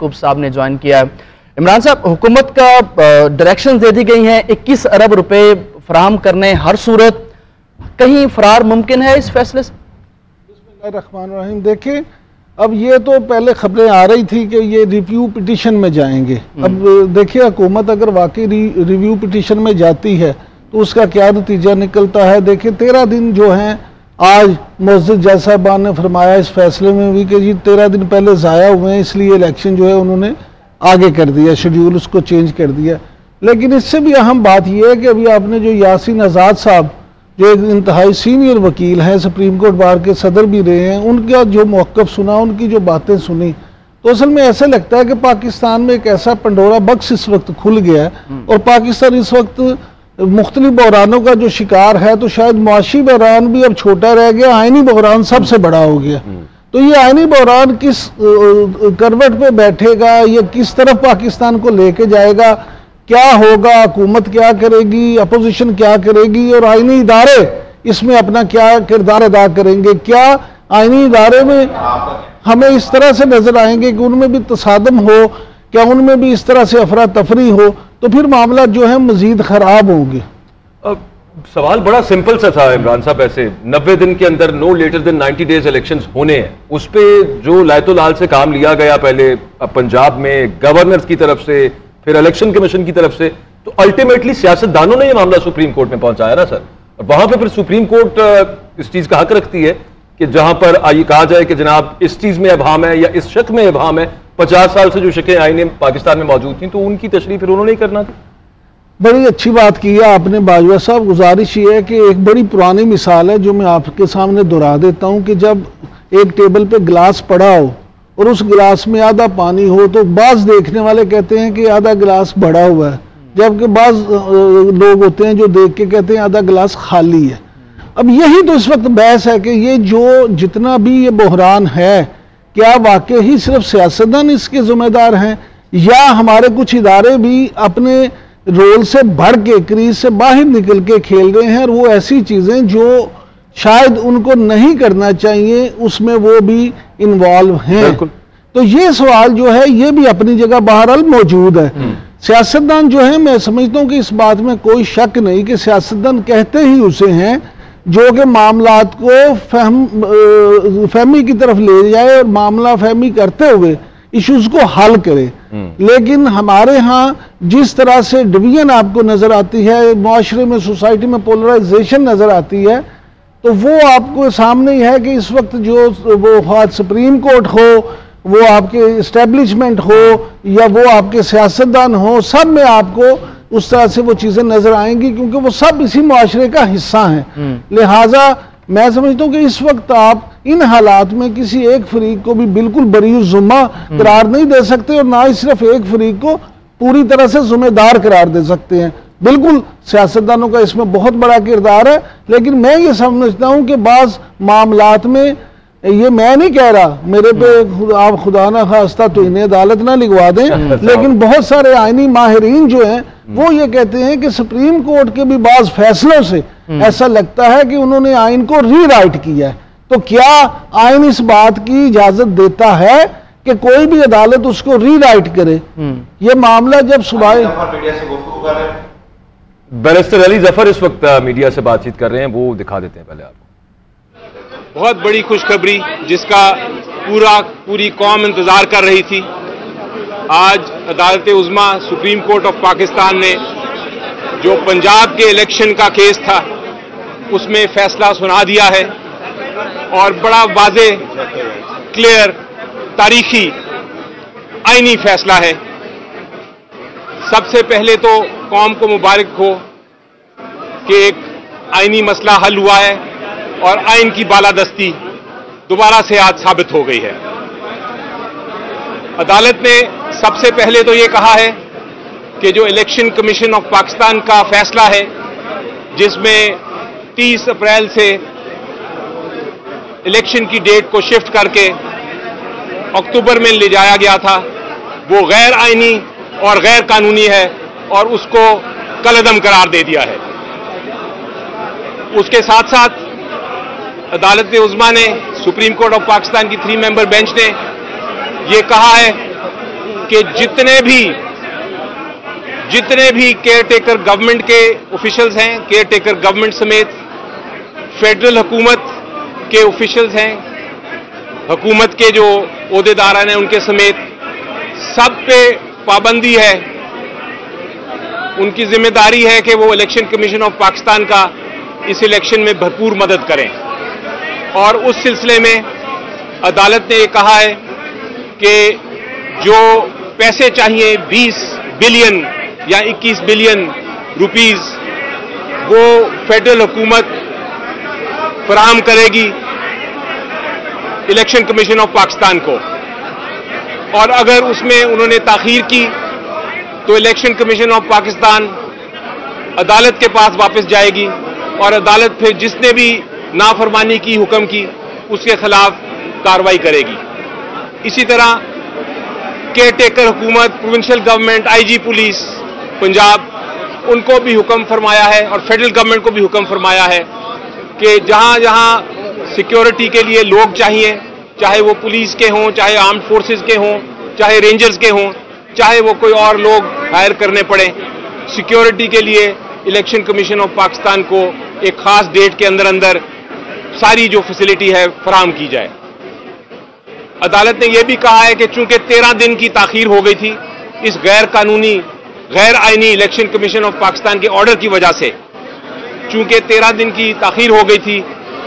یعقوب صاحب نے جوائن کیا ہے۔ عمران صاحب، حکومت کا ڈائریکشن دے دی گئی ہیں 21 ارب روپے فراہم کرنے ہر صورت، کہیں فرار ممکن ہے اس فیصلے سے؟ بسم اللہ الرحمن الرحیم۔ دیکھیں، اب یہ تو پہلے خبریں آ رہی تھی کہ یہ ریویو پٹیشن میں جائیں گے۔ اب دیکھیں، حکومت اگر واقعی ریویو پٹیشن میں جاتی ہے تو اس کا کیا نتیجہ نکلتا ہے۔ دیکھیں 13 دن جو ہیں، آج معزز جج صاحبان نے فرمایا اس فیصلے میں بھی کہ جی 13 دن پہلے ضائع ہوئے ہیں، اس لیے الیکشن جو ہے انہوں نے آگے کر دیا، شیڈیول اس کو چینج کر دیا۔ لیکن اس سے بھی اہم بات یہ ہے کہ ابھی آپ نے جو یاسین آزاد صاحب جو ایک انتہائی سینئر وکیل ہیں، سپریم کورٹ بار کے صدر بھی رہے ہیں، ان کا جو موقف سنا، ان کی جو باتیں سنی، تو اصل میں ایسا لگتا ہے کہ پاکستان میں ایک ایسا پنڈورا باکس اس وقت کھل گیا ہے اور پاکستان اس وقت مختلف بحرانوں کا جو شکار ہے، تو شاید معاشی بحران بھی اب چھوٹا رہ گیا، آئینی بحران سب سے بڑا ہو گیا۔ تو یہ آئینی بحران کس کروٹ پہ بیٹھے گا، یہ کس طرف پاکستان کو لے کے جائے گا، کیا ہوگا، حکومت کیا کرے گی، اپوزیشن کیا کرے گی، اور آئینی ادارے اس میں اپنا کیا کردار ادا کریں گے؟ کیا آئینی ادارے میں ہمیں اس طرح سے نظر آئیں گے کہ ان میں بھی تصادم ہو، کیا ان میں بھی اس طرح سے افراتفری ہو، تو پھر معاملات جو ہیں مزید خراب ہوں گے۔ سوال بڑا سمپل سا تھا عمران صاحب، ایسے 90 دن کے اندر نو لیٹر دن 90 ڈیز الیکشنز ہونے ہیں، اس پہ جو لائت العال سے کام لیا گیا پہلے پنجاب میں گورنرز کی طرف سے، پھر الیکشن کمیشن کی طرف سے، تو الٹیمیٹلی سیاستدانوں نے یہ معاملہ سپریم کورٹ میں پہنچایا نا سر، اور وہاں پہ پھر سپریم کورٹ اس چیز کا حق رکھتی ہے کہ جہاں پر یہ کہا جائے کہ جناب اس چیز میں ابہام ہے یا اس شک میں ابہام ہے، 50 سال سے جو شکیں آئین پاکستان میں موجود تھیں تو ان کی تشریح پھر انہوں نے ہی کرنا تھی۔ بڑی اچھی بات کی ہے آپ نے باجوہ صاحب۔ گزارش یہ ہے کہ ایک بڑی پرانی مثال ہے جو میں آپ کے سامنے دہرا دیتا ہوں کہ جب ایک ٹیبل پہ گلاس پڑا ہو اور اس گلاس میں آدھا پانی ہو تو بعض دیکھنے والے کہتے ہیں کہ آدھا گلاس بڑا ہوا ہے، جبکہ بعض لوگ ہوتے ہیں جو دیکھ کے کہتے ہیں آدھا گلاس خالی ہے۔ اب یہی تو اس وقت بحث ہے کہ یہ جو جتنا بھی یہ بحران ہے، کیا واقعی صرف سیاستدان اس کے ذمہ دار ہیں یا ہمارے کچھ ادارے بھی اپنے رول سے بڑھ کے کریز سے باہر نکل کے کھیل رہے ہیں، اور وہ ایسی چیزیں جو شاید ان کو نہیں کرنا چاہیے اس میں وہ بھی انوالو ہیں۔ تو یہ سوال جو ہے یہ بھی اپنی جگہ بہرحال موجود ہے۔ سیاستدان جو ہیں، میں سمجھتا ہوں کہ اس بات میں کوئی شک نہیں کہ سیاستدان کہتے ہی اسے ہیں جو کہ معاملات کو فہمی کی طرف لے جائے اور معاملہ فہمی کرتے ہوئے ایشوز کو حل کرے۔ لیکن ہمارے ہاں جس طرح سے ڈویژن آپ کو نظر آتی ہے، معاشرے میں، سوسائٹی میں پولرائزیشن نظر آتی ہے، تو وہ آپ کو سامنے ہی ہے کہ اس وقت جو وہ سپریم کورٹ ہو، وہ آپ کے اسٹیبلشمنٹ ہو یا وہ آپ کے سیاستدان ہو، سب میں آپ کو اس طرح سے وہ چیزیں نظر آئیں گی کیونکہ وہ سب اسی معاشرے کا حصہ ہیں۔ لہٰذا میں سمجھتا ہوں کہ اس وقت آپ ان حالات میں کسی ایک فریق کو بھی بالکل بری الذمہ قرار نہیں دے سکتے، اور نہ ہی صرف ایک فریق کو پوری طرح سے ذمہ دار قرار دے سکتے ہیں۔ بالکل سیاستدانوں کا اس میں بہت بڑا کردار ہے، لیکن میں یہ سمجھتا ہوں کہ بعض معاملات میں یہ میں نہیں کہہ رہا، میرے پہ آپ خدا نہ خواستہ تو انہیں عدالت نہ لگوا دیں، لیکن بہت سارے آئینی ماہرین جو ہیں وہ یہ کہتے ہیں کہ سپریم کورٹ کے بھی بعض فیصلوں سے ایسا لگتا ہے کہ انہوں نے آئین کو ری رائٹ کیا ہے۔ تو کیا آئین اس بات کی اجازت دیتا ہے کہ کوئی بھی عدالت اس کو ری رائٹ کرے؟ یہ معاملہ جب صبح بیرسٹر علی ظفر اس وقت میڈیا سے بات چیت کر رہے ہیں، وہ دکھا دیتے ہیں پہلے آپ کو۔ بہت بڑی خوشخبری جس کا پوری قوم انتظار کر رہی تھی، آج عدالت عظمیٰ سپریم کورٹ آف پاکستان نے جو پنجاب کے الیکشن کا کیس تھا اس میں فیصلہ سنا دیا ہے، اور بڑا واضح، کلیئر، تاریخی، آئینی فیصلہ ہے۔ سب سے پہلے تو قوم کو مبارک ہو کہ ایک آئینی مسئلہ حل ہوا ہے اور آئین کی بالادستی دوبارہ سے آج ثابت ہو گئی ہے۔ عدالت نے سب سے پہلے تو یہ کہا ہے کہ جو الیکشن کمیشن آف پاکستان کا فیصلہ ہے جس میں 30 اپریل سے الیکشن کی ڈیٹ کو شفٹ کر کے اکتوبر میں لے جایا گیا تھا، وہ غیر آئینی اور غیر قانونی ہے اور اس کو کالعدم قرار دے دیا ہے۔ اس کے ساتھ ساتھ عدالت عظمیٰ نے، سپریم کورٹ آف پاکستان کی 3 ممبر بینچ نے یہ کہا ہے कि जितने भी केयर टेकर गवर्नमेंट के ऑफिशियल्स हैं, केयर टेकर गवर्नमेंट समेत फेडरल हुकूमत के ऑफिशियल्स हैं, हुकूमत के जो ओहदेदार हैं उनके समेत सब पे पाबंदी है। उनकी जिम्मेदारी है कि वो इलेक्शन कमीशन ऑफ पाकिस्तान का इस इलेक्शन में भरपूर मदद करें। और उस सिलसिले में अदालत ने ये कहा है कि जो पैसे चाहिए 20 बिलियन या 21 बिलियन रुपीस वो फेडरल हुकूमत फराहम करेगी इलेक्शन कमीशन ऑफ पाकिस्तान को, और अगर उसमें उन्होंने ताखीर की तो इलेक्शन कमीशन ऑफ पाकिस्तान अदालत के पास वापस जाएगी और अदालत फिर जिसने भी नाफरमानी की हुक्म की उसके खिलाफ कार्रवाई करेगी। इसी तरह केयर टेकर हुकूमत, provincial government, IG police Punjab, उनको भी हुक्म फरमाया है और फेडरल गवर्नमेंट को भी हुक्म फरमाया है कि जहां जहां सिक्योरिटी के लिए लोग चाहिए, चाहे वो पुलिस के हों, चाहे आर्म्ड फोर्सेस के हों, चाहे रेंजर्स के हों, चाहे वो कोई और लोग हायर करने पड़े, सिक्योरिटी के लिए इलेक्शन कमीशन ऑफ पाकिस्तान को एक खास डेट के अंदर अंदर सारी जो फैसिलिटी है फराहम की जाए। अदालत ने यह भी कहा है कि चूंकि 13 दिन की ताखीर हो गई थी इस गैर कानूनी, गैर आईनी इलेक्शन कमीशन ऑफ पाकिस्तान के ऑर्डर की वजह से, चूंकि 13 दिन की ताखीर हो गई थी,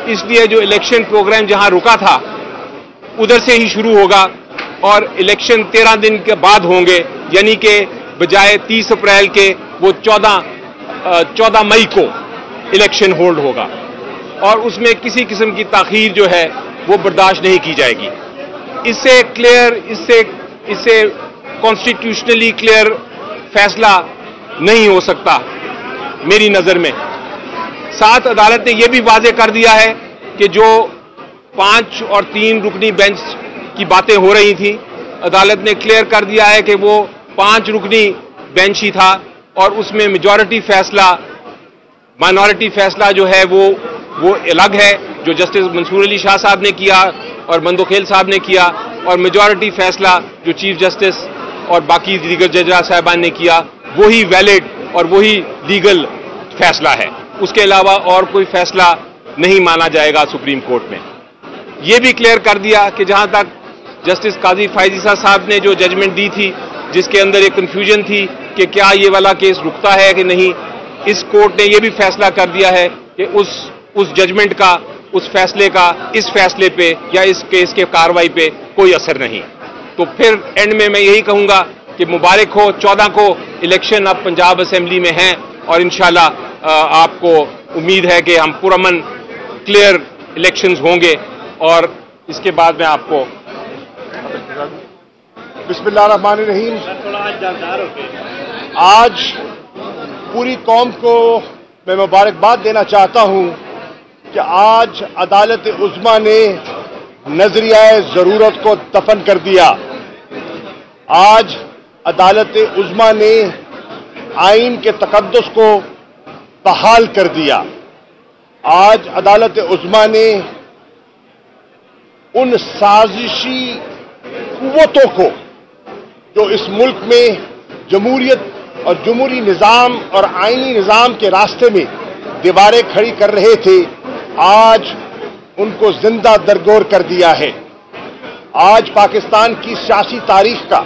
इसलिए जो इलेक्शन प्रोग्राम जहां रुका था उधर से ही शुरू होगा और इलेक्शन 13 दिन के बाद होंगे, यानी कि बजाय 30 अप्रैल के वो 14 मई को इलेक्शन होल्ड होगा और उसमें किसी किस्म की ताखीर जो है वो बर्दाश्त नहीं की जाएगी। इससे क्लियर, इससे कॉन्स्टिट्यूशनली क्लियर फैसला नहीं हो सकता मेरी नजर में। साथ अदालत ने यह भी वाजे कर दिया है कि जो 5 और 3 रुकनी बेंच की बातें हो रही थी, अदालत ने क्लियर कर दिया है कि वो 5 रुकनी बेंच ही था और उसमें मेजॉरिटी फैसला, माइनॉरिटी फैसला जो है वो अलग है, जो जस्टिस मंसूर अली शाह साहब ने किया और मंदोखेल साहब ने किया, और मेजॉरिटी फैसला जो चीफ जस्टिस और बाकी दीगर जज साहबान ने किया वही वैलिड और वही लीगल फैसला है। उसके अलावा और कोई फैसला नहीं माना जाएगा सुप्रीम कोर्ट में। यह भी क्लियर कर दिया कि जहां तक जस्टिस काजी फायजीसा साहब ने जो जजमेंट दी थी जिसके अंदर एक कंफ्यूजन थी कि क्या ये वाला केस रुकता है कि नहीं, इस कोर्ट ने यह भी फैसला कर दिया है कि उस जजमेंट का, उस फैसले का इस फैसले पे या इस केस के कार्रवाई पे कोई असर नहीं। तो फिर एंड में मैं यही कहूंगा कि मुबारक हो, 14 को इलेक्शन अब पंजाब असेंबली में हैं और इंशाल्लाह आपको उम्मीद है कि हम पुरअमन क्लियर इलेक्शंस होंगे। और इसके बाद मैं आपको बिस्मिल्लाहिर्रहमानिर्रहीम, आज पूरी कौम को मैं मुबारकबाद देना चाहता हूं कि आज अदालत उज़्मा ने नजरिया ज़रूरत को दफन कर दिया। आज अदालत उज़्मा ने आइन के तकद्दुस को बहाल कर दिया। आज अदालत उज़्मा ने उन साजिशी कुव्वतों को जो इस मुल्क में जमहूरियत और जमहूरी निज़ाम और आइनी निज़ाम के रास्ते में दीवारें खड़ी कर रहे थे, आज उनको जिंदा दरगोर कर दिया है। आज पाकिस्तान की सियासी तारीख का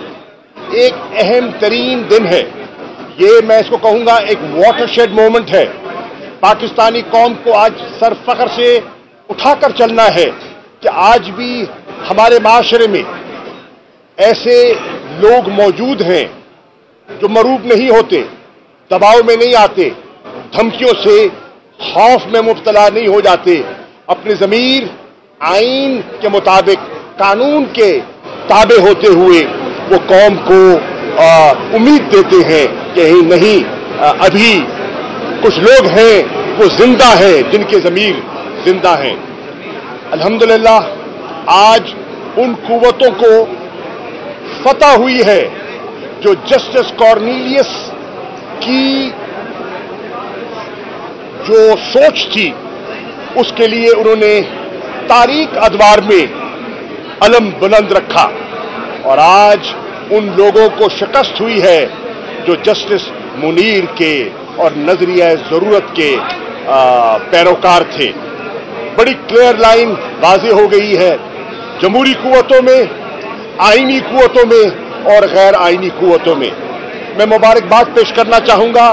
एक अहम तरीन दिन है। ये मैं इसको कहूंगा एक वाटरशेड मोमेंट है। पाकिस्तानी कौम को आज सर फख्र से उठाकर चलना है कि आज भी हमारे माशरे में ऐसे लोग मौजूद हैं जो मरूब नहीं होते, दबाव में नहीं आते, धमकियों से खौफ में मुब्तला नहीं हो जाते, अपने ज़मीर आइन के मुताबिक कानून के ताबे होते हुए वो कौम को उम्मीद देते हैं कि नहीं, अभी कुछ लोग हैं वो जिंदा हैं, जिनके ज़मीर जिंदा हैं। अल्हम्दुलिल्लाह आज उन कुव्वतों को फतह हुई है जो जस्टिस कॉर्नेलियस की जो सोच थी उसके लिए उन्होंने तारीख अदवार में अलम बुलंद रखा और आज उन लोगों को शिकस्त हुई है जो जस्टिस मुनीर के और नजरिया जरूरत के पैरोकार थे। बड़ी क्लियर लाइन वाज़ेह हो गई है, जमहूरी कुव्वतों में, आईनी कुव्वतों में और गैर आईनी कुव्वतों में। मैं मुबारकबाद पेश करना चाहूंगा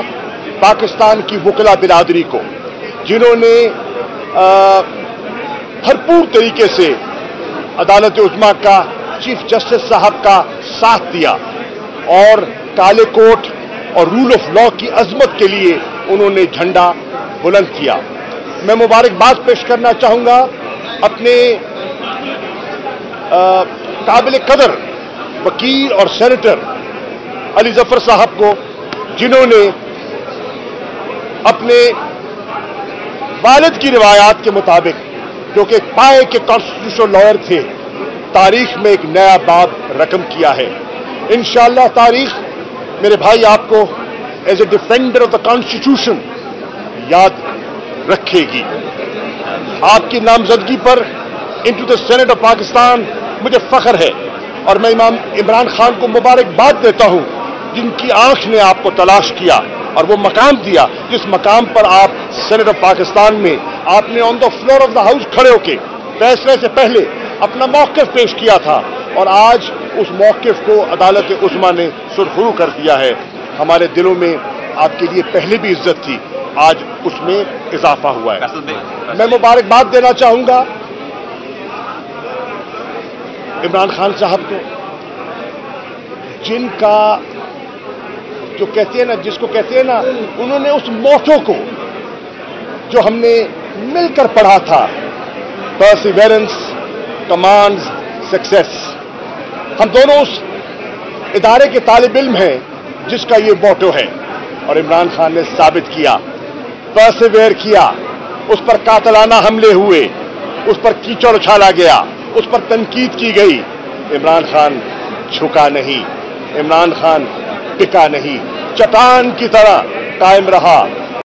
पाकिस्तान की वकला बिरादरी को, जिन्होंने भरपूर तरीके से अदालत उज़्मा का, चीफ जस्टिस साहब का साथ दिया और काले कोट और रूल ऑफ लॉ की अजमत के लिए उन्होंने झंडा बुलंद किया। मैं मुबारकबाद पेश करना चाहूंगा अपने काबिल कदर वकील और सेनेटर अली जफर साहब को, जिन्होंने अपने वालिद की रिवायात के मुताबिक, जो कि एक पाए के कॉन्स्टिट्यूशनल लॉयर थे, तारीख में एक नया बाब रकम किया है। इंशाअल्लाह तारीख मेरे भाई आपको as a defender of the constitution याद रखेगी। आपकी नामजदगी पर into the senate of Pakistan मुझे फख्र है और मैं इमरान खान को मुबारकबाद देता हूं, जिनकी आंख ने आपको तलाश किया और वो मकाम दिया जिस मकाम पर आप सेनेट ऑफ पाकिस्तान में आपने on the floor of the house खड़े होकर फैसले से पहले अपना मौक़िफ़ पेश किया था और आज उस मौक़िफ़ को अदालत उज़्मा ने सुरखरू कर दिया है। हमारे दिलों में आपके लिए पहले भी इज्जत थी, आज उसमें इजाफा हुआ है। मैं मुबारकबाद देना चाहूंगा इमरान खान साहब को, जिनका जो कहते हैं ना, जिसको कहते हैं ना, उन्होंने उस मोटो को जो हमने मिलकर पढ़ा था, परसिवेरेंस कमांड्स सक्सेस, हम दोनों उस इदारे के तालिब इल्म हैं जिसका ये मोटो है और इमरान खान ने साबित किया, परसिवेयर किया। उस पर कातलाना हमले हुए, उस पर कीचड़ उछाला गया, उस पर तनकीद की गई, इमरान खान झुका नहीं, इमरान खान टिका नहीं, चट्टान की तरह कायम रहा